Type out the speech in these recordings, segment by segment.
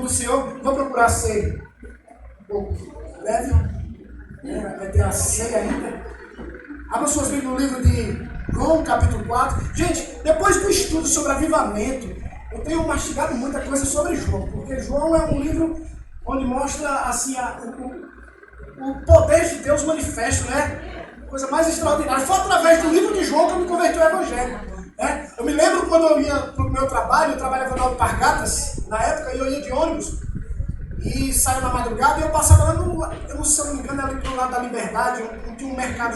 do Senhor. Vou procurar ser um pouco leve. Vai ter a ceia ainda. Abra suas Bíblias no livro de João, capítulo 4. Gente, depois do estudo sobre avivamento, eu tenho mastigado muita coisa sobre João, porque João é um livro onde mostra assim, o poder de Deus manifesto, né? Coisa mais extraordinária. Foi através do livro de João que eu me converti ao Evangelho. Né? Eu me lembro quando eu ia para o meu trabalho, eu trabalhava na Alpargatas, na época, e eu ia de ônibus, e saía na madrugada, e eu passava lá no, eu não sei, se eu não me engano, ali pro lado da Liberdade, tinha um mercado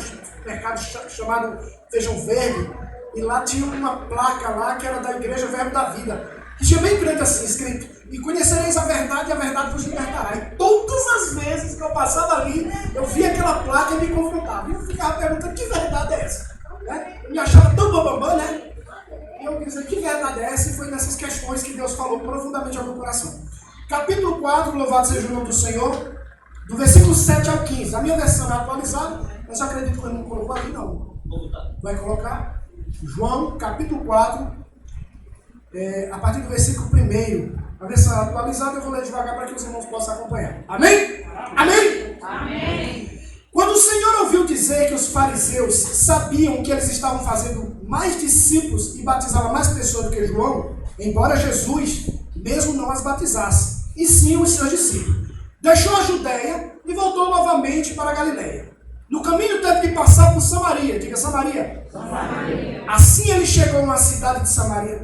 chamado Feijão Verde, e lá tinha uma placa lá que era da Igreja Verbo da Vida, que tinha bem grande assim, escrito: e conhecereis a verdade vos libertará. E todas as vezes que eu passava ali, eu via aquela placa e me confrontava. E eu ficava perguntando: que verdade é essa? Né? Eu me achava tão bambambam, né? E eu dizia: que verdade é essa? E foi nessas questões que Deus falou profundamente ao meu coração. Capítulo 4, louvado seja o nome do Senhor, do versículo 7 ao 15. A minha versão é atualizada, mas eu acredito que eu não colocou aqui, não. Vai colocar João, capítulo 4, a partir do versículo 1. A versão é atualizada, eu vou ler devagar para que os irmãos possam acompanhar. Amém? Amém? Amém. Quando o Senhor ouviu dizer que os fariseus sabiam que eles estavam fazendo mais discípulos e batizavam mais pessoas do que João, embora Jesus mesmo não as batizasse, e sim os seus discípulos, deixou a Judéia e voltou novamente para a Galileia. No caminho teve que passar por Samaria. Diga Samaria. Samaria. Assim ele chegou a uma cidade de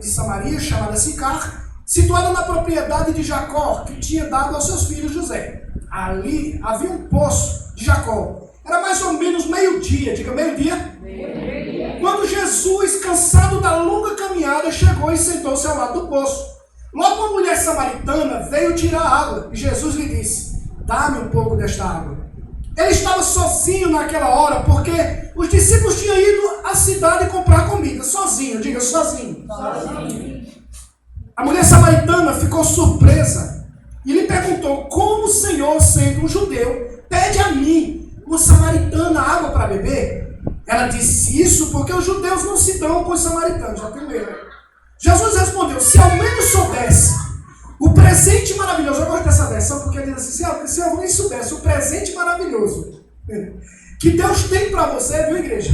Samaria chamada Sicar, situada na propriedade de Jacó, que tinha dado aos seus filhos José. Ali havia um poço de Jacó. Era mais ou menos meio-dia. Diga meio-dia. Meio-dia. Quando Jesus, cansado da longa caminhada, chegou e sentou-se ao lado do poço. Logo uma mulher samaritana veio tirar água, e Jesus lhe disse: dá-me um pouco desta água. Ele estava sozinho naquela hora, porque os discípulos tinham ido à cidade comprar comida. Sozinho, diga sozinho. Sozinho. A mulher samaritana ficou surpresa e lhe perguntou: como o Senhor, sendo um judeu, pede a mim, uma samaritana, água para beber? Ela disse isso porque os judeus não se dão com os samaritanos. Já tem medo. Jesus respondeu: se ao menos soubesse o presente maravilhoso. Eu gosto dessa versão porque ele diz assim: se eu nem soubesse o presente maravilhoso que Deus tem para você, viu, igreja?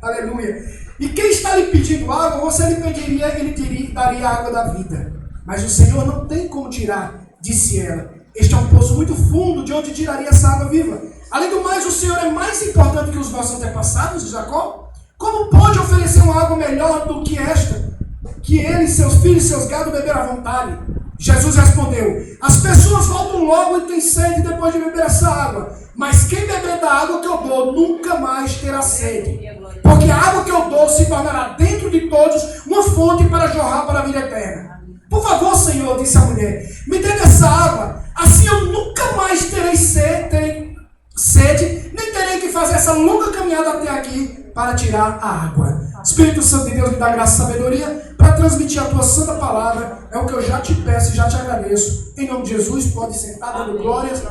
Aleluia. E quem está lhe pedindo água, você lhe pediria, ele daria a água da vida. Mas o Senhor não tem como tirar, disse ela. Este é um poço muito fundo, de onde tiraria essa água viva. Além do mais, o Senhor é mais importante que os nossos antepassados, Jacó. Como pode oferecer uma água melhor do que esta, que ele, seus filhos e seus gados beberam à vontade? Jesus respondeu: as pessoas voltam logo e têm sede depois de beber essa água, mas quem beber da água que eu dou nunca mais terá sede, porque a água que eu dou se tornará dentro de todos uma fonte para jorrar para a vida eterna. Por favor, Senhor, disse a mulher, me dê dessa água, assim eu nunca mais terei sede, nem terei que fazer essa longa caminhada até aqui para tirar a água. Espírito Santo de Deus, me dá graça e sabedoria para transmitir a tua santa palavra. É o que eu já te peço e já te agradeço. Em nome de Jesus, pode sentar dando glórias.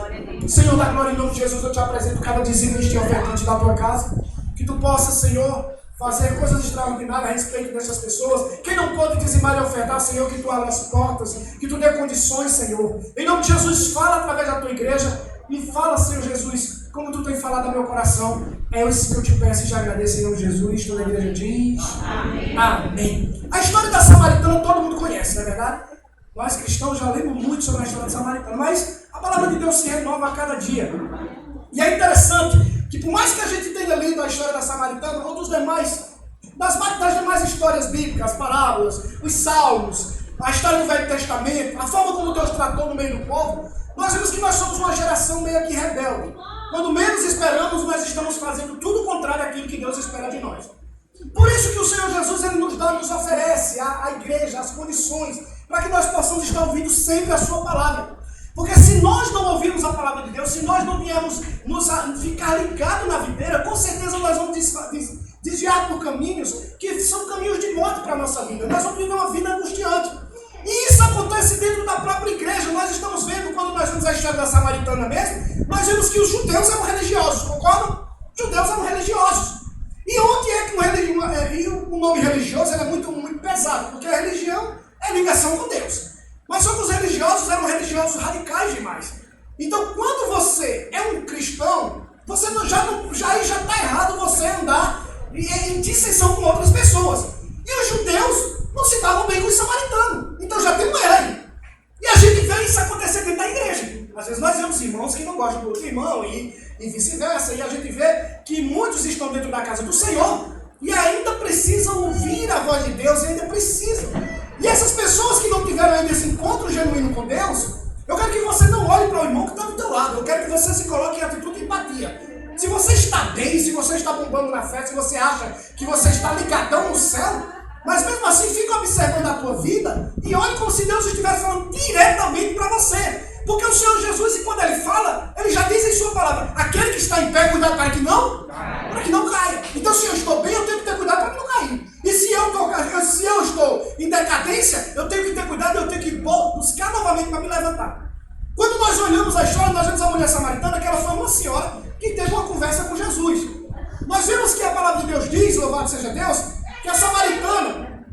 Senhor da glória, em nome de Jesus, eu te apresento cada dizimista e ofertante da tua casa. Que tu possa, Senhor, fazer coisas extraordinárias a respeito dessas pessoas. Quem não pode dizimar e ofertar, Senhor, que tu abra as portas, que tu dê condições, Senhor. Em nome de Jesus, fala através da tua igreja. E fala, Senhor Jesus, como tu tem falado ao meu coração. É isso que eu te peço e te agradeço em nome de Jesus. Toda a igreja diz amém. Amém. A história da Samaritana todo mundo conhece, não é verdade? Nós cristãos já lemos muito sobre a história da Samaritana, mas a palavra de Deus se renova a cada dia. E é interessante que por mais que a gente tenha lido a história da Samaritana, ou das demais histórias bíblicas, as parábolas, os salmos, a história do Velho Testamento, a forma como Deus tratou no meio do povo, nós vemos que nós somos uma geração meio que rebelde. Quando menos esperamos, nós estamos fazendo tudo o contrário daquilo que Deus espera de nós. Por isso que o Senhor Jesus ele nos oferece a igreja, as condições, para que nós possamos estar ouvindo sempre a sua palavra. Porque se nós não ouvirmos a palavra de Deus, se nós não viemos ficar ligados na videira, com certeza nós vamos desviar por caminhos que são caminhos de morte para a nossa vida. Nós vamos viver uma vida angustiante. E isso acontece dentro da própria igreja. Nós estamos vendo, quando nós vemos a história da Samaritana mesmo, nós vemos que os judeus eram religiosos, concordam? Os judeus eram religiosos. E onde é que o nome religioso é muito, muito pesado? Porque a religião é ligação com Deus. Mas só que os religiosos eram religiosos radicais demais. Então, quando você é um cristão, você já está errado você andar em dissensão com outras pessoas. E os judeus não se davam bem com os samaritanos. Então já tem um erro aí. E a gente vê isso acontecer dentro da igreja. Às vezes nós vemos irmãos que não gostam do outro irmão e vice-versa. E a gente vê que muitos estão dentro da casa do Senhor e ainda precisam ouvir a voz de Deus e ainda precisam. E essas pessoas que não tiveram ainda esse encontro genuíno com Deus, eu quero que você não olhe para o irmão que está do teu lado. Eu quero que você se coloque em atitude de empatia. Se você está bem, se você está bombando na fé, se você acha que você está ligadão no céu, mas mesmo assim fica observando a tua vida e olhe como se Deus estivesse falando diretamente para você. Porque o Senhor Jesus, quando Ele fala, Ele já diz em sua palavra, aquele que está em pé, cuidado para que não caia. Então se eu estou bem, eu tenho que ter cuidado para não cair. E se eu estou em decadência, eu tenho que ter cuidado, eu tenho que buscar novamente para me levantar. Quando nós olhamos a história, nós vemos a mulher samaritana, que ela foi uma senhora que teve uma conversa com Jesus. Nós vemos que a palavra de Deus diz, louvado seja Deus, que a samaritana,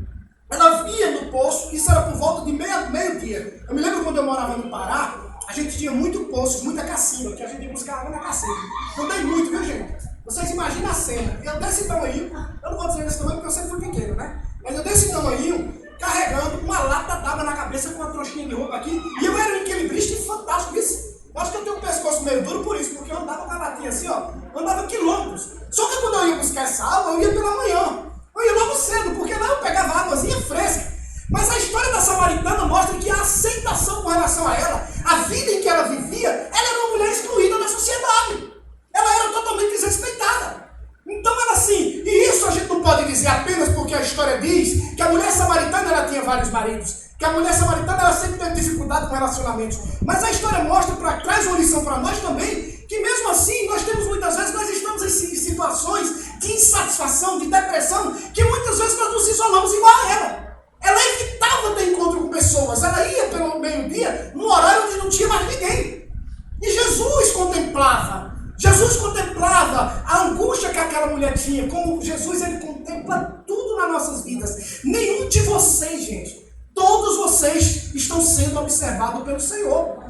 ela via no poço, isso era por volta de meio-dia. Eu me lembro quando eu morava no Pará, a gente tinha muito poço, muita cacimba, que a gente ia buscar água na cacimba. Eu dei muito, viu gente? Vocês imaginam a cena. Eu desse tamanho, eu não vou dizer esse tamanho porque eu sempre fui pequeno, né? Mas eu desse tamanho, carregando uma lata d'água na cabeça com uma trouxinha de roupa aqui, e eu era um equilibrista fantástico, isso. Eu acho que eu tenho um pescoço meio duro por isso, porque eu andava com a latinha assim, ó, andava quilômetros. Só que quando eu ia buscar essa água, eu ia pela manhã. Eu ia logo cedo, porque lá eu pegava águazinha fresca. Mas a história da samaritana mostra que a aceitação com relação a ela, a vida em que ela vivia, ela era uma mulher excluída da sociedade. Ela era totalmente desrespeitada. Então ela assim, e isso a gente não pode dizer apenas porque a história diz que a mulher samaritana ela tinha vários maridos, que a mulher samaritana ela sempre teve dificuldade com relacionamentos. Mas a história mostra, traz uma lição para nós também, que mesmo assim nós temos muitas vezes, nós estamos em situações de insatisfação, de depressão, que muitas vezes nós nos isolamos igual a ela. Ela evitava ter encontro com pessoas, ela ia pelo meio-dia, num horário onde não tinha mais ninguém. E Jesus contemplava a angústia que aquela mulher tinha, como Jesus ele contempla tudo nas nossas vidas. Nenhum de vocês, gente, todos vocês estão sendo observados pelo Senhor.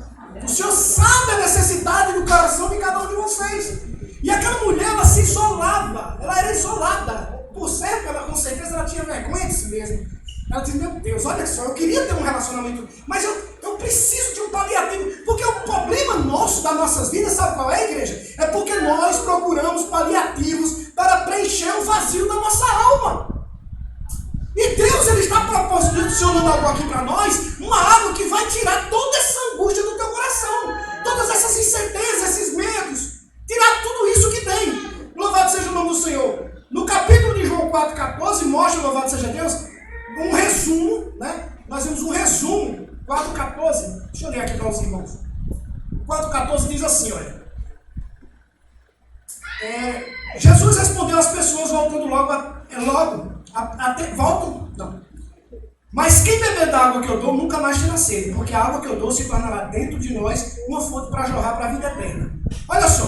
O Senhor sabe a necessidade do coração de cada um de vocês. E aquela mulher, ela se isolava, ela era isolada. Por certo, ela com certeza ela tinha vergonha de si mesma. Ela disse, meu Deus, olha só, eu queria ter um relacionamento, mas eu preciso de um paliativo. Porque o problema nosso, das nossas vidas, sabe qual é, igreja? É porque nós procuramos paliativos para preencher o vazio da nossa alma. E Deus, Ele está proporcionando algo aqui para nós, uma água que vai tirar toda essa angústia do teu coração, todas essas incertezas, esses medos, tirar tudo isso que tem. Louvado seja o nome do Senhor. No capítulo de João 4,14, mostra, louvado seja Deus, um resumo, né? Nós vemos um resumo, 4,14, deixa eu ler aqui para os irmãos. 4,14 diz assim, olha. Jesus respondeu às pessoas, voltando voltam, não. Mas quem beber da água que eu dou, nunca mais terá sede, porque a água que eu dou se tornará dentro de nós uma fonte para jorrar para a vida eterna. Olha só,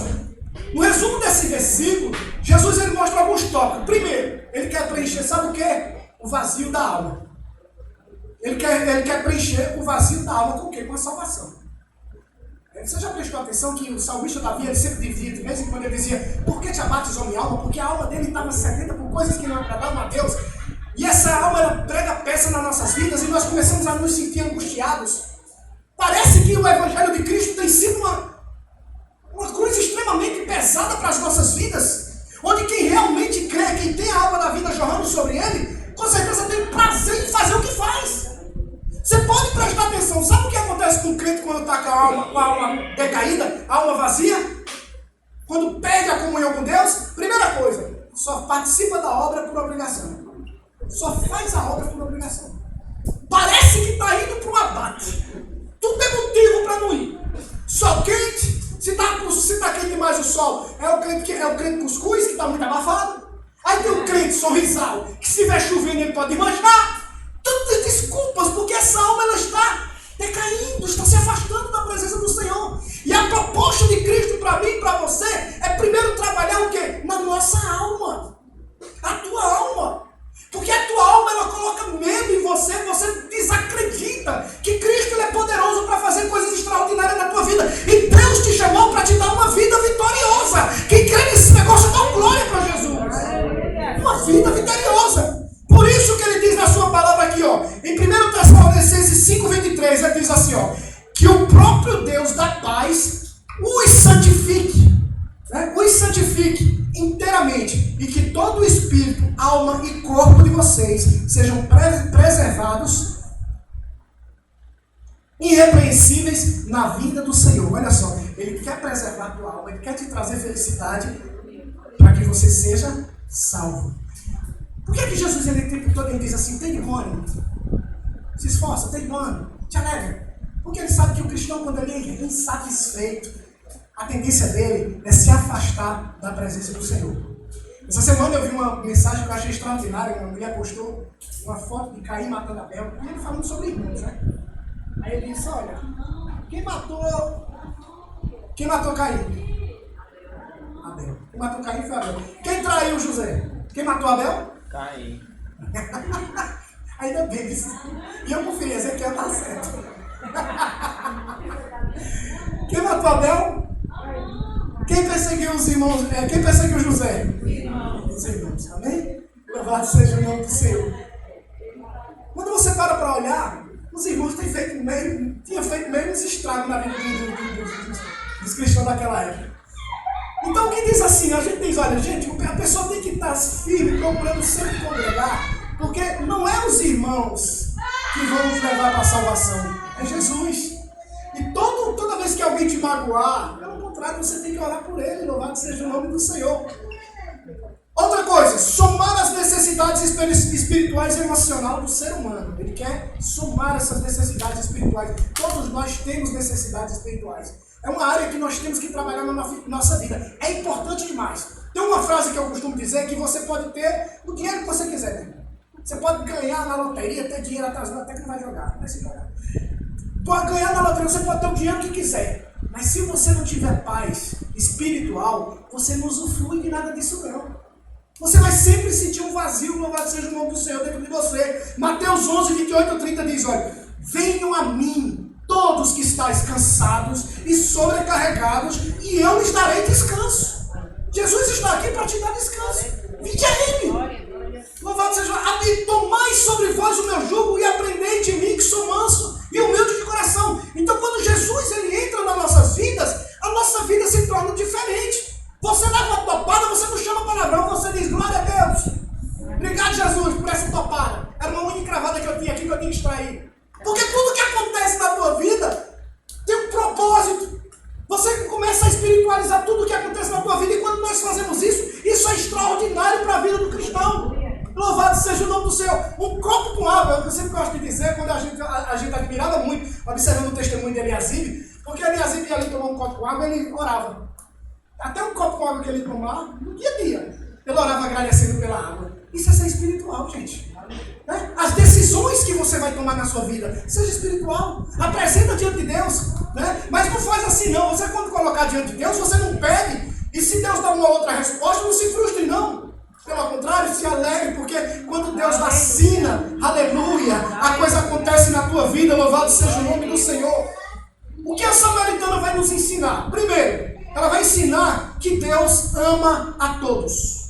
no resumo desse versículo, Jesus ele mostra alguns tópicos. Primeiro, ele quer preencher, sabe o que? O vazio da alma. Ele quer preencher o vazio da alma com o quê? Com a salvação. Você já prestou atenção que o salmista Davi, ele sempre dizia, de vez em quando ele dizia, por que te abates, ó minha alma? Porque a alma dele estava sedenta por coisas que não agradavam a Deus. E essa alma, ela prega peça nas nossas vidas e nós começamos a nos sentir angustiados. Parece que o Evangelho de Cristo tem sido uma cruz extremamente pesada para as nossas vidas, onde quem realmente crê, quem tem a alma da vida jorrando sobre ele, com certeza tem prazer em fazer o que faz. Você pode prestar atenção, sabe o que acontece com o crente quando está com a alma decaída, a alma vazia? Quando perde a comunhão com Deus, primeira coisa, só participa da obra por obrigação. Só faz a obra por obrigação. Parece que está indo para um abate. Tudo é motivo para não ir. Sol quente, se está quente demais o sol, é o crente cuscuz, que está muito abafado. Aí tem o crente sorrisal, que se estiver chovendo ele pode manchar. Tantas desculpas, porque essa alma ela está decaindo, está se afastando da presença do Senhor. E a proposta de Cristo para mim e para você é primeiro trabalhar o quê? Na nossa alma. A tua alma. Porque a tua alma ela coloca medo em você, você desacredita que Cristo sejam preservados, irrepreensíveis na vida do Senhor. Olha só, Ele quer preservar a tua alma, Ele quer te trazer felicidade para que você seja salvo. Por que Jesus ele tempo todo ele diz assim, tem de ânimo, se esforça, tem de ânimo, te alegra? Porque ele sabe que o cristão, quando ele é insatisfeito, a tendência dele é se afastar da presença do Senhor. Essa semana eu vi uma mensagem que eu achei extraordinária, uma mulher postou uma foto de Caim matando Abel, e ele falando sobre irmãos, né? Aí ele disse, olha, quem matou Caim? Abel. Quem matou Caim foi Abel. Quem traiu José? Quem matou Abel? Caim. Ainda bem isso. E eu conferi, Ezequiel está certo. Quem matou Abel? Quem perseguiu os irmãos? Quem perseguiu José? Os irmãos. Amém? Louvado seja o nome do Senhor. Quando você para olhar, os irmãos tinham feito menos estrago na vida dos cristãos daquela época. Então, quem diz assim, a gente diz, olha, gente, a pessoa tem que estar firme, procurando sempre congregar, porque não é os irmãos que vão nos levar para a salvação, é Jesus. E toda vez que alguém te magoar, pelo contrário, você tem que orar por ele, louvado seja o nome do Senhor. Outra coisa, somar as necessidades espirituais e emocionais do ser humano. Ele quer somar essas necessidades espirituais. Todos nós temos necessidades espirituais. É uma área que nós temos que trabalhar na nossa vida. É importante demais. Tem uma frase que eu costumo dizer que você pode ter o dinheiro que você quiser. Você pode ganhar na loteria, ter dinheiro atrasado, até que não vai jogar. Não vai se jogar. Pode ganhar na loteria, você pode ter o dinheiro que quiser. Mas se você não tiver paz espiritual, você não usufrui de nada disso não. Você vai sempre sentir um vazio, louvado seja o nome do Senhor dentro de você. Mateus 11, 28 e 30 diz, olha, venham a mim todos que estáis cansados e sobrecarregados, e eu lhes darei descanso. Jesus está aqui para te dar descanso. Vinde a Ele. Louvado seja o Senhor. E tomai sobre vós o meu jugo e aprendei de mim que sou manso e humilde de coração. Então quando Jesus ele entra nas nossas vidas, a nossa vida se torna diferente. Você leva uma topada, você não chama palavrão, você diz glória a Deus. Obrigado, Jesus, por essa topada. Era uma unha encravada que eu tinha aqui que eu tinha que extrair. Porque tudo que acontece na tua vida tem um propósito. Você começa a espiritualizar tudo o que acontece na tua vida, e quando nós fazemos isso, isso é extraordinário para a vida do cristão. Louvado seja o nome do Senhor. Um copo com água, eu sempre gosto de dizer, quando a gente admirava muito, observando o testemunho de Eliasibe, porque Eliasibe ia ali tomar um copo com água, ele orava. Até um copo com água que ele tomava, no dia a dia, ele orava agradecendo pela água. Isso é ser espiritual, gente. Né? As decisões que você vai tomar na sua vida, seja espiritual. Apresenta diante de Deus. Né? Mas não faz assim não. Você quando colocar diante de Deus, você não pede. E se Deus dá uma outra resposta, não se frustre não. Pelo contrário, se alegre, porque quando Deus assina, aleluia, a coisa acontece na tua vida, louvado seja o nome do Senhor. O que a samaritana vai nos ensinar? Primeiro, ela vai ensinar que Deus ama a todos.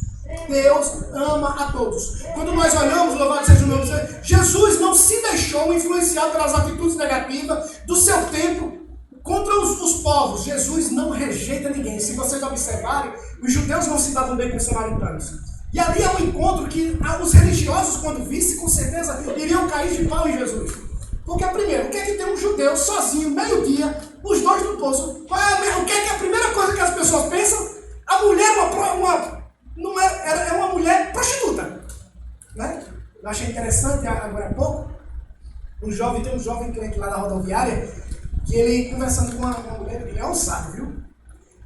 Deus ama a todos. Quando nós olhamos, louvado seja o nome do Senhor, Jesus não se deixou influenciar pelas atitudes negativas do seu tempo contra os povos. Jesus não rejeita ninguém. Se vocês observarem, os judeus não se davam bem com os samaritanos. E ali é um encontro que os religiosos, quando vissem, com certeza iriam cair de pau em Jesus. Porque, primeiro, o que é que tem um judeu sozinho, meio-dia, os dois no poço? O que é a primeira coisa que as pessoas pensam? A mulher é uma mulher prostituta. Né? Eu achei interessante, agora há pouco, tem um jovem crente lá na rodoviária, que ele, conversando com uma mulher, ele é ousado, viu?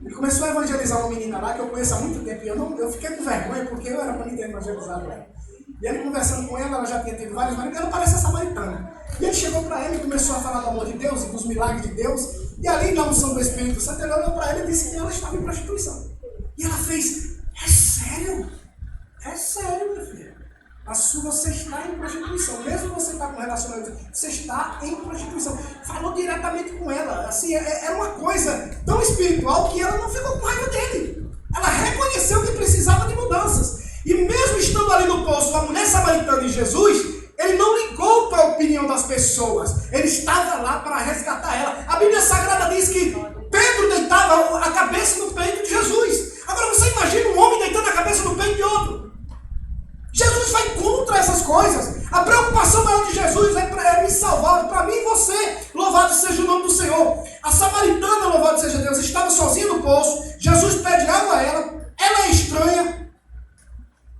Ele começou a evangelizar uma menina lá, que eu conheço há muito tempo, e eu fiquei com vergonha, porque eu era para mim ter evangelizado ela. E ele conversando com ela já tinha tido vários maridos, ela parece a samaritana. E ele chegou para ela e começou a falar do amor de Deus e dos milagres de Deus. E ali, na unção do Espírito Santo, ele olhou para ela e disse que ela estava em prostituição. E ela fez, é sério? É sério, meu filho. Você está em prostituição. Mesmo você está com relacionamento, você está em prostituição. Falou diretamente com ela. Assim, é uma coisa tão espiritual que ela não ficou com raiva dele. Ela reconheceu que precisava de mudanças. E mesmo estando ali no poço, a mulher samaritana e Jesus, ele não ligou para a opinião das pessoas. Ele estava lá para resgatar ela. A Bíblia Sagrada diz que Pedro deitava a cabeça no peito de Jesus. Agora você imagina um homem deitando a cabeça no peito de outro. Jesus vai contra essas coisas. A poço, Jesus pede água a ela, ela é estranha,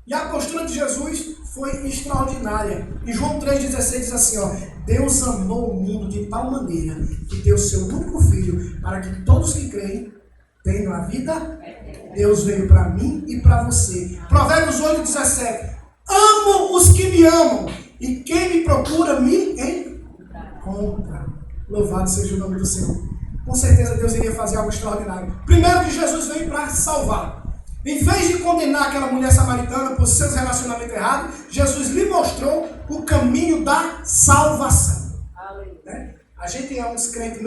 e a postura de Jesus foi extraordinária. E João 3,16 diz assim, ó, Deus amou o mundo de tal maneira que deu seu único filho para que todos que creem tenham a vida. Deus veio para mim e para você. Provérbios 8,17, amo os que me amam, e quem me procura me encontra. Louvado seja o nome do Senhor. Com certeza Deus iria fazer algo extraordinário. Primeiro que Jesus veio para salvar. Em vez de condenar aquela mulher samaritana por seus relacionamentos errados, Jesus lhe mostrou o caminho da salvação. Né? A gente é uns crentes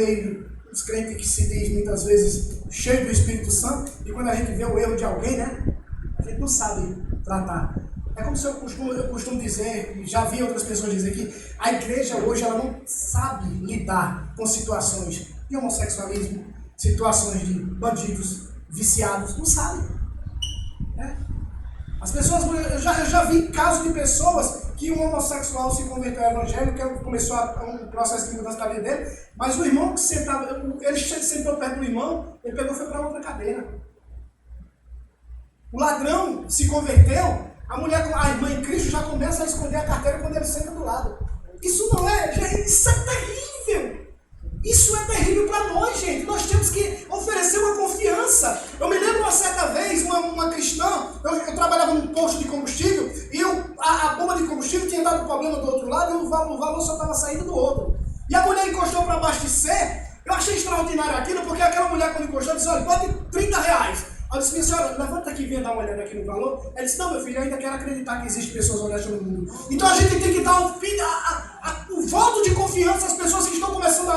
que se diz muitas vezes cheio do Espírito Santo, e quando a gente vê o erro de alguém, né, a gente não sabe tratar. É como se eu costumo dizer, e já vi outras pessoas dizer que a igreja hoje ela não sabe lidar com situações de homossexualismo, situações de bandidos viciados, não sabe. As pessoas, eu já vi casos de pessoas que um homossexual se converteu ao evangelho, que começou um processo de mudança da vida dele, mas o irmão que sentava, ele sentou perto do irmão, ele pegou e foi para outra cadeira. O ladrão se converteu, a irmã em Cristo já começa a esconder a carteira quando ele senta do lado. Isso não é, isso é terrível. Isso é terrível para nós, gente. Nós temos que oferecer uma confiança. Eu me lembro uma certa vez, uma cristã, eu trabalhava num posto de combustível, e a bomba de combustível tinha dado problema do outro lado, e o valor só estava saindo do outro. E a mulher encostou para abastecer. Eu achei extraordinário aquilo, porque aquela mulher quando encostou disse, olha, bote R$30. Eu disse, minha senhora, levanta aqui e venha dar uma olhada aqui no valor. Ela disse, não, meu filho, eu ainda quero acreditar que existem pessoas honestas no mundo. Então a gente tem que dar o voto de confiança às pessoas que estão começando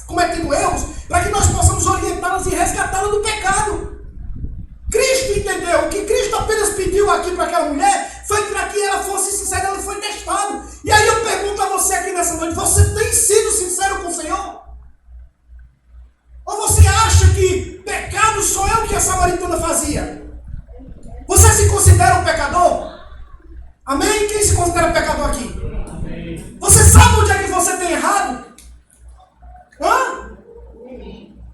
cometendo erros, para que nós possamos orientá-las e resgatá-las do pecado. Cristo entendeu que Cristo apenas pediu aqui para aquela mulher, foi para que ela fosse sincera, ela foi testada. E aí eu pergunto a você aqui nessa noite, você tem sido sincero com o Senhor? Ou você acha que pecado só é o que a samaritana fazia? Você se considera um pecador? Amém? Quem se considera pecador aqui? Amém. Você sabe onde é que você tem errado? Hã?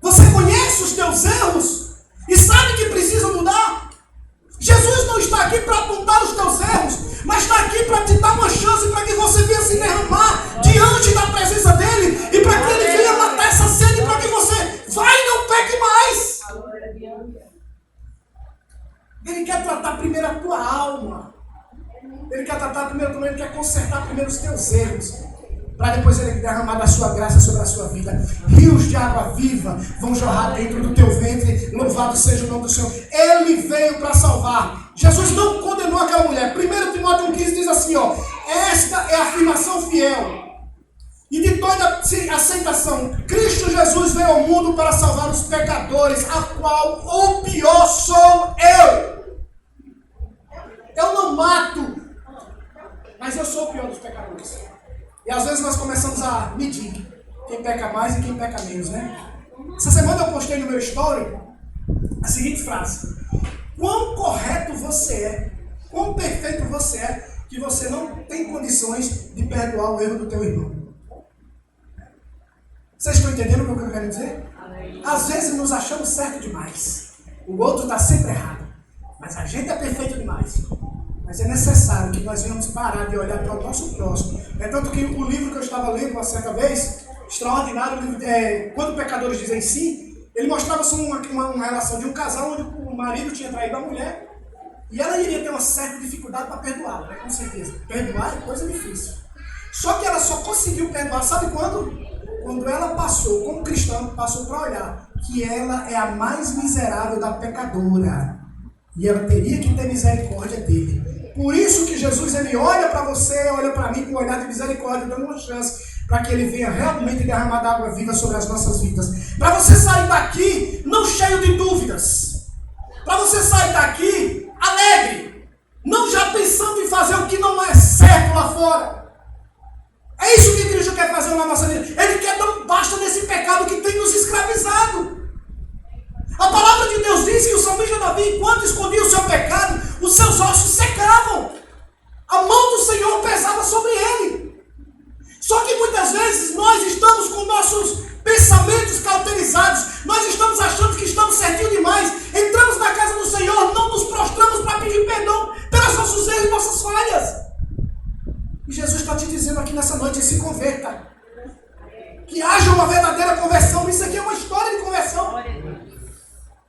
Você conhece os teus erros? E sabe que precisa mudar? Jesus não está aqui para apontar os teus erros, mas está aqui para te dar uma chance para que você venha se derramar diante da presença dele e para que ele venha matar essa sede para que você vai e não peque mais. Ele quer tratar primeiro a tua alma. Ele quer tratar primeiro, ele quer consertar primeiro os teus erros, para depois ele derramar da sua graça sobre a sua vida. Rios de água viva vão jorrar dentro do teu ventre. Louvado seja o nome do Senhor. Ele veio para salvar. Jesus não condenou aquela mulher. 1 Timóteo 1,15 diz assim, ó, esta é a afirmação fiel e de toda aceitação. Cristo Jesus veio ao mundo para salvar os pecadores, a qual o pior sou eu. Eu não mato, mas eu sou o pior dos pecadores. E às vezes nós começamos a medir quem peca mais e quem peca menos, né? Essa semana eu postei no meu story a seguinte frase: quão correto você é, quão perfeito você é, que você não tem condições de perdoar o erro do teu irmão. Vocês estão entendendo o que eu quero dizer? Às vezes nos achamos certo demais. O outro está sempre errado. Mas a gente é perfeito demais. Mas é necessário que nós venhamos parar de olhar para o nosso próximo. É tanto que o livro que eu estava lendo uma certa vez, extraordinário, Quando Pecadores Dizem Sim, ele mostrava uma relação de um casal onde o marido tinha traído a mulher e ela iria ter uma certa dificuldade para perdoá-la, né? Com certeza. Perdoar é coisa difícil. Só que ela só conseguiu perdoar, sabe quando? Quando ela passou, como cristã, passou para olhar que ela é a mais miserável da pecadora. E ela teria que ter misericórdia dele. Por isso que Jesus, ele olha para você, olha para mim com um olhar de misericórdia, dando uma chance para que ele venha realmente derramar da água viva sobre as nossas vidas. Para você sair daqui não cheio de dúvidas. Para você sair daqui alegre. Não já pensando em fazer o que não é certo lá fora. É isso que Cristo quer fazer na nossa vida. Ele quer dar um basta nesse pecado que tem nos escravizado. A palavra de Deus diz que o salmista Davi, enquanto escondia o seu pecado, os seus ossos secavam. A mão do Senhor pesava sobre ele. Só que muitas vezes nós estamos com nossos pensamentos cauterizados. Nós estamos achando que estamos certinho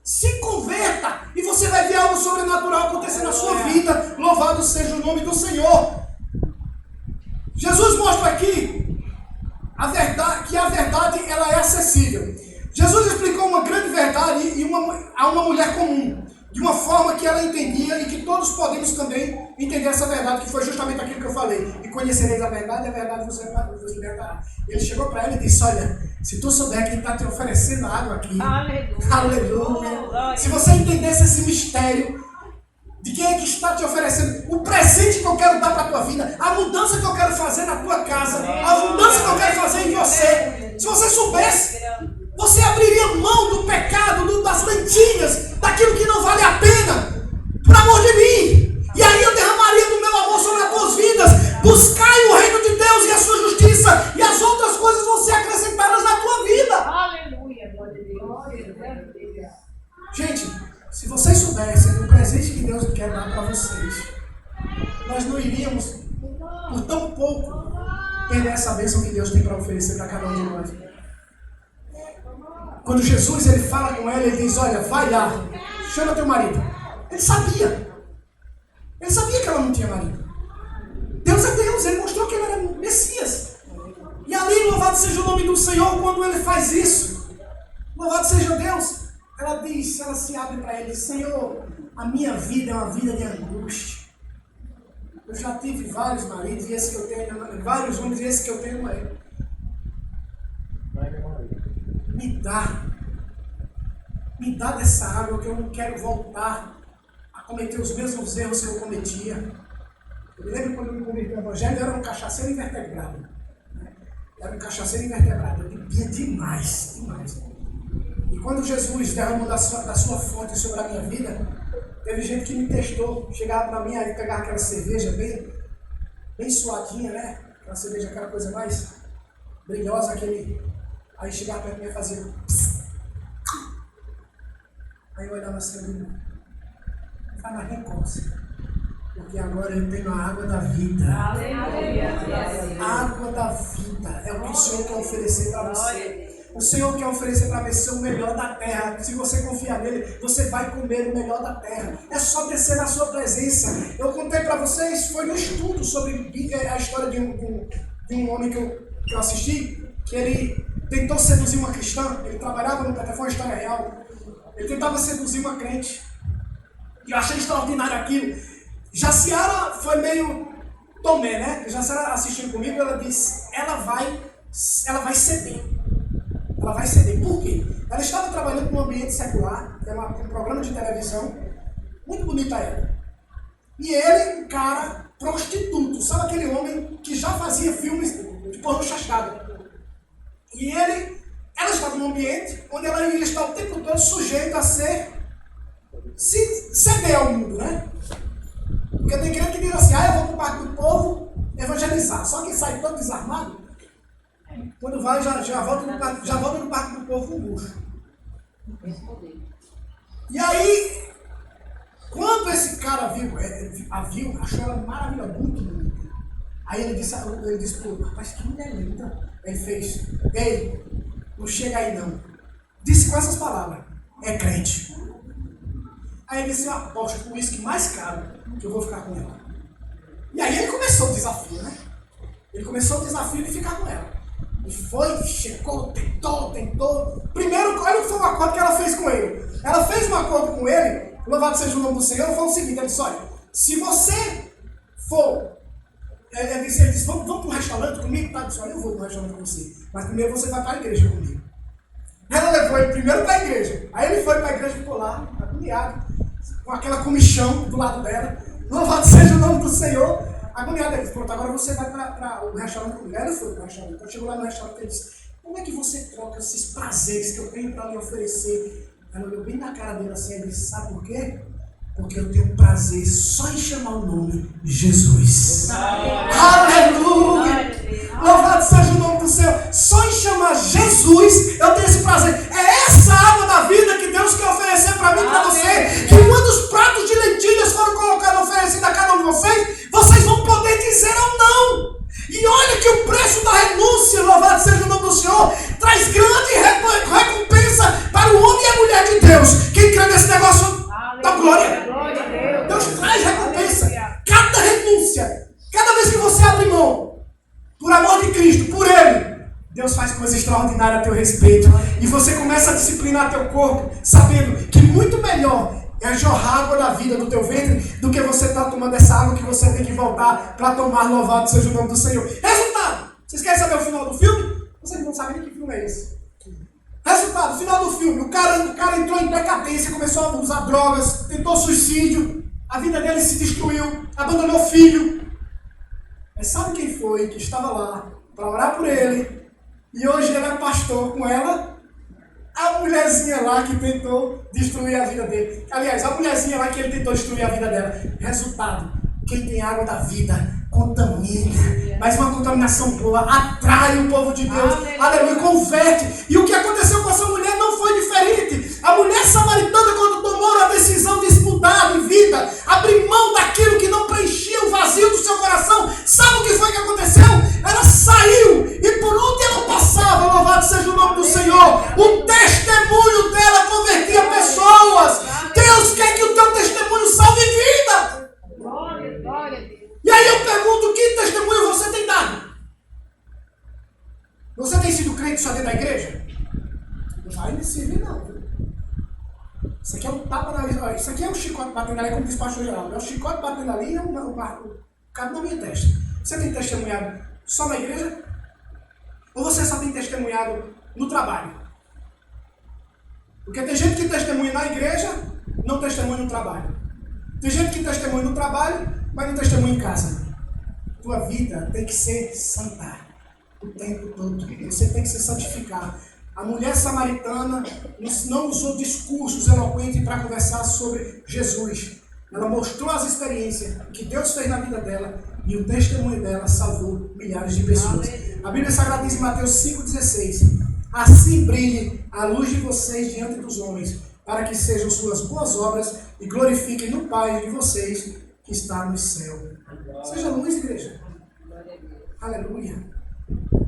Se converta e você vai ver algo sobrenatural acontecer na sua vida. Louvado seja o nome do Senhor. Jesus mostra aqui que a verdade ela é acessível. Jesus explicou uma grande verdade a uma mulher comum, de uma forma que ela entendia e que todos podemos também entender essa verdade, que foi justamente aquilo que eu falei. E conhecereis a verdade você vos libertará. Ele chegou para ela e disse: olha, se tu souber que ele está te oferecendo água aqui, aleluia. Se você entendesse esse mistério de quem é que está te oferecendo o presente que eu quero dar para a tua vida, a mudança que eu quero fazer na tua casa, a mudança que eu quero fazer em você, se você soubesse, você abriria mão do pecado, das lentilhas, daquilo que não vale a pena, por amor de mim. E aí eu derramaria do meu amor sobre as tuas vidas. Buscai o reino de Deus e a sua justiça, e as outras coisas vão ser acrescentadas na tua vida. Aleluia, glória a Deus. Gente, se vocês soubessem o presente que Deus quer dar para vocês, nós não iríamos, por tão pouco, perder essa bênção que Deus tem para oferecer para cada um de nós. Quando Jesus ele fala com ela, ele diz: olha, vai lá, chama teu marido. Ele sabia que ela não tinha marido. Deus é Deus, ele mostrou que ele era Messias. E ali, louvado seja o nome do Senhor, quando ele faz isso, louvado seja Deus, ela se abre para ele: Senhor, a minha vida é uma vida de angústia. Eu já tive vários maridos, e esse que eu tenho, vários homens, e esse que eu tenho é ele. Me dá dessa água, que eu não quero voltar a cometer os mesmos erros que eu cometia. Eu me lembro quando eu me converti no Evangelho, eu era um cachaceiro invertebrado. Era um cachaceiro invertebrado, eu bebia demais. E quando Jesus derramou da sua fonte sobre a minha vida, teve gente que me testou, chegava para mim, aí pegava aquela cerveja bem suadinha, né? Aquela cerveja, aquela coisa mais brilhosa, aí chegava para mim e fazia pss. Aí eu olhava assim, mas nem coça, porque agora eu tenho a água da vida. A água da vida é o que o Senhor quer oferecer para você. O Senhor quer oferecer para você o melhor da terra. Se você confiar nele, você vai comer o melhor da terra. É só descer na sua presença. Eu contei para vocês, foi no estudo sobre a história de um homem que eu assisti, que ele tentou seduzir uma cristã. Ele trabalhava no telefone, história real. Ele tentava seduzir uma crente. E eu achei extraordinário aquilo. Jaciara foi meio Tomé, né? Jaciara assistindo comigo, ela disse: ela vai ceder. Ela vai ceder. Por quê? Ela estava trabalhando num ambiente secular, que era um programa de televisão, muito bonita ela. E ele, um cara prostituto, sabe aquele homem que já fazia filmes de pornô chachado. E ela estava num ambiente onde ela ia estar o tempo todo sujeita a se ceder ao mundo, né? Porque tem crente que diz assim: eu vou para o parque do povo evangelizar. Só que sai todo desarmado. Quando vai, já volta no parque do povo com luxo. E aí, quando esse cara viu, achou ela maravilhosa, muito bonita. Aí ele disse: pô, rapaz, que mulher linda. Ele fez: ei, não chega aí não. Disse com essas palavras: é crente. Aí ele disse: eu aposto com o uísque mais caro que eu vou ficar com ela. E aí ele começou o desafio, né? Ele começou o desafio de ficar com ela. E foi, chegou, tentou. Primeiro, olha o que foi o acordo que ela fez com ele. Ela fez um acordo com ele, louvado seja o nome do Senhor, foi o seguinte: ele disse: olha, se você for, ele disse, vamos para um restaurante comigo? Tá? Ele disse: olha, eu vou para um restaurante com você, mas primeiro você vai para a igreja comigo. Ela levou ele primeiro para a igreja. Aí ele foi para a igreja e ficou lá, agoniado, com aquela comichão do lado dela. Louvado seja o nome do Senhor. Agoniado, ele disse: pronto, agora você vai para o restaurante comigo. Ela foi para o restaurante. Então chegou lá no restaurante e ele disse: como é que você troca esses prazeres que eu tenho para lhe oferecer? Ela olhou bem na cara dele assim e disse: sabe por quê? Porque eu tenho prazer só em chamar o nome de Jesus. Aleluia! Louvado seja o nome do Senhor. Só em chamar Jesus eu tenho esse prazer. É essa água da vida que Deus quer oferecer para mim e para você. Que quando os pratos de lentilhas foram colocados, oferecidos a cada um de vocês, vocês vão poder dizer ou não. E olha que o preço da renúncia, louvado seja o nome do Senhor, traz grande recompensa para o homem e a mulher de Deus. Quem da glória. Glória a Deus. Deus traz recompensa. Cada renúncia, cada vez que você abre mão, por amor de Cristo, por Ele, Deus faz coisa extraordinária a teu respeito. E você começa a disciplinar teu corpo, sabendo que muito melhor é jorrar água da vida do teu ventre do que você estar tomando essa água que você tem que voltar para tomar. Louvado seja o nome do Senhor. Resultado, vocês querem saber o final do filme? Vocês não sabem nem que filme é esse. Resultado, final do filme, o cara entrou em decadência, começou a usar drogas, tentou suicídio, a vida dele se destruiu, abandonou o filho. Mas sabe quem foi que estava lá para orar por ele? E hoje ele é pastor com ela? A mulherzinha lá que tentou destruir a vida dele. Aliás, a mulherzinha lá que ele tentou destruir a vida dela. Resultado, quem tem água da vida contamina, mas uma contaminação boa, atrai o povo de Deus, aleluia, converte. E o que aconteceu com essa mulher não foi diferente. A mulher samaritana, quando tomou a decisão de mudar de vida, abrir mão daquilo que não preenchia o vazio do seu coração, sabe o que foi que aconteceu? Ela saiu, e por onde ela passava, louvado seja o nome do Senhor, o testemunho dela convertia pessoas. Deus quer que o teu testemunho salve vida. Glória, glória a Deus. E aí eu pergunto, que testemunho você tem dado? Você tem sido crente só dentro da igreja? Não vai me servir não. Isso aqui é um tapa na... Isso aqui é um chicote batendo ali, como diz o pastor Geraldo. É um chicote batendo ali e é o cabo na minha testa. Você tem testemunhado só na igreja? Ou você só tem testemunhado no trabalho? Porque tem gente que testemunha na igreja, não testemunha no trabalho. Tem gente que testemunha no trabalho, mas não testemunha em casa. Tua vida tem que ser santa o tempo todo. Você tem que se santificar. A mulher samaritana não usou discursos eloquentes para conversar sobre Jesus. Ela mostrou as experiências que Deus fez na vida dela e o testemunho dela salvou milhares de pessoas. A Bíblia Sagrada diz em Mateus 5,16: assim brilhe a luz de vocês diante dos homens, para que sejam suas boas obras e glorifiquem no Pai de vocês que está no céu. Seja luz, igreja. Aleluia.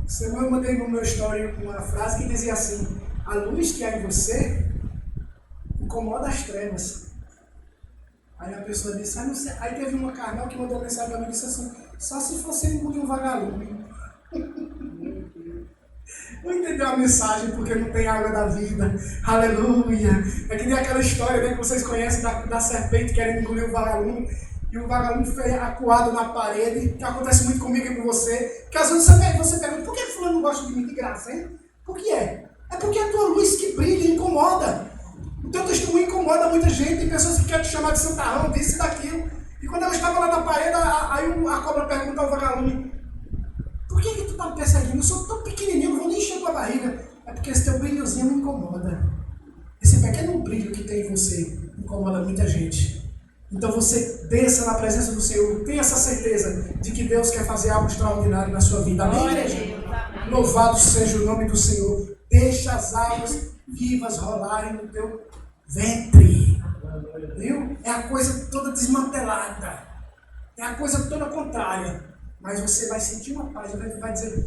Semana eu mandei no meu story uma frase que dizia assim: a luz que há em você incomoda as trevas. Aí a pessoa disse, não sei. Aí teve uma carnal que mandou mensagem para mim e disse assim: só se você engolir um vagalume. Não entendeu a mensagem porque não tem água da vida. Aleluia. É que nem aquela história, né, que vocês conhecem da serpente querendo engolir o vagalume. E o vagalume foi acuado na parede, que acontece muito comigo e com você. Que às vezes você pergunta, por que fulano não gosta de mim de graça, hein? Por que é? É porque a tua luz que brilha incomoda. O teu testemunho incomoda muita gente. Tem pessoas que querem te chamar de santarrão, disso e daquilo. E quando ela estava lá na parede, aí a cobra pergunta ao vagalume: por que tu tá me perseguindo? Eu sou tão pequenininho, não vou nem encher tua barriga. É porque esse teu brilhozinho me incomoda. Esse pequeno brilho que tem em você incomoda muita gente. Então você desça na presença do Senhor, tenha essa certeza de que Deus quer fazer algo extraordinário na sua vida. Amém, igreja? Louvado seja o nome do Senhor. Deixa as águas vivas rolarem no teu ventre. Viu? É a coisa toda desmantelada. É a coisa toda contrária. Mas você vai sentir uma paz. Você vai dizer...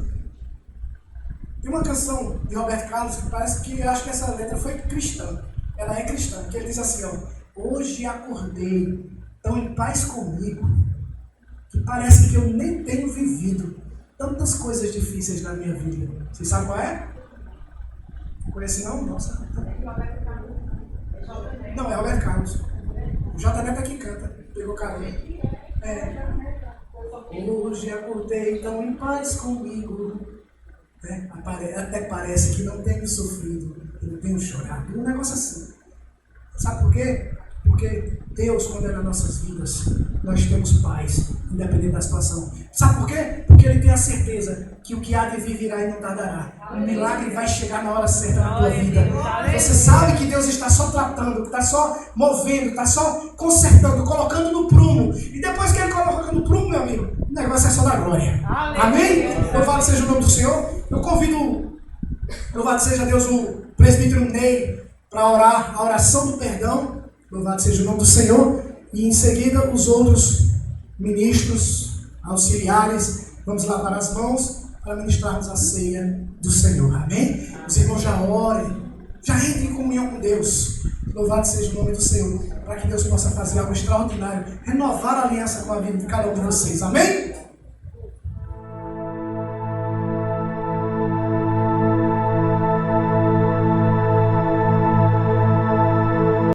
Tem uma canção de Roberto Carlos que parece que, eu acho que essa letra foi cristã. Ela é cristã. Que ele diz assim, ó: hoje acordei tão em paz comigo que parece que eu nem tenho vivido tantas coisas difíceis na minha vida. Vocês sabem qual é? Não conhece não? Nossa. Não, é Roberto Carlos. O J Neto aqui canta. Pegou carinho. É. Hoje acordei tão em paz comigo. É, até parece que não tenho sofrido, que não tenho chorado. Um negócio assim. Sabe por quê? Porque Deus, quando é nas nossas vidas, nós temos paz, independente da situação. Sabe por quê? Porque Ele tem a certeza que o que há de vir virá e não tardará. O milagre vai chegar na hora certa na tua vida. Você sabe que Deus está só tratando, está só movendo, está só consertando, colocando no prumo. E depois que Ele coloca no prumo, meu amigo, o negócio é só da glória. Amém? Louvado seja o nome do Senhor. Eu convido, louvado seja Deus, o presbítero Ney, para orar a oração do perdão. Louvado seja o nome do Senhor. E em seguida os outros ministros, auxiliares, vamos lavar as mãos para ministrarmos a ceia do Senhor. Amém? Os irmãos já orem, já entrem em comunhão com Deus. Louvado seja o nome do Senhor. Para que Deus possa fazer algo extraordinário. Renovar a aliança com a vida de cada um de vocês. Amém?